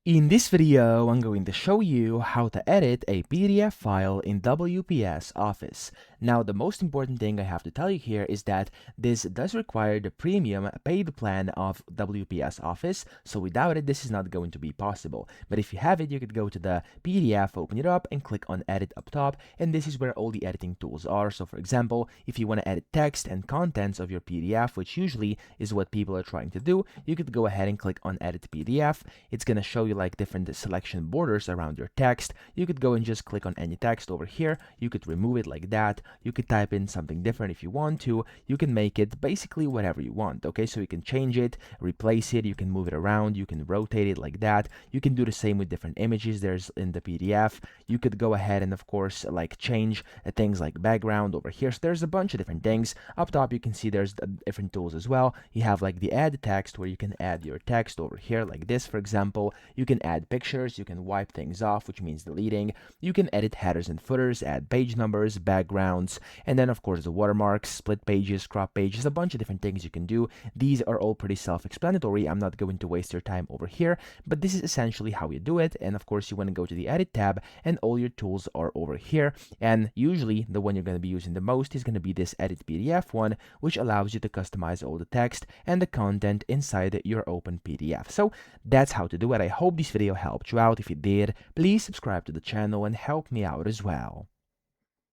In this video, I'm going to show you how to edit a PDF file in WPS Office. Now, the most important thing I have to tell you here is that this does require the premium paid plan of WPS Office, so without it, this is not going to be possible. But if you have it, you could go to the PDF, open it up, and click on Edit up top, and this is where all the editing tools are. So for example, if you want to edit text and contents of your PDF, which usually is what people are trying to do, you could go ahead and click on Edit PDF. It's going to show you like different selection borders around your text. You could go and just click on any text over here. You could remove it like that. You could type in something different if you want to. You can make it basically whatever you want. Okay, so you can change it, replace it, you can move it around, you can rotate it like that. You can do the same with different images there's in the PDF. You could go ahead and of course like change things like background over here. So there's a bunch of different things. Up top you can see there's different tools as well. You have like the add text where you can add your text over here like this, for example. You can add pictures, you can wipe things off, which means deleting. You can edit headers and footers, add page numbers, backgrounds, and then of course the watermarks, split pages, crop pages, a bunch of different things you can do. These are all pretty self-explanatory. I'm not going to waste your time over here, but this is essentially how you do it. And of course you want to go to the edit tab and all your tools are over here. And usually the one you're going to be using the most is going to be this edit PDF one, which allows you to customize all the text and the content inside your open PDF. So that's how to do it. I hope this video helped you out. If it did, please subscribe to the channel and help me out as well.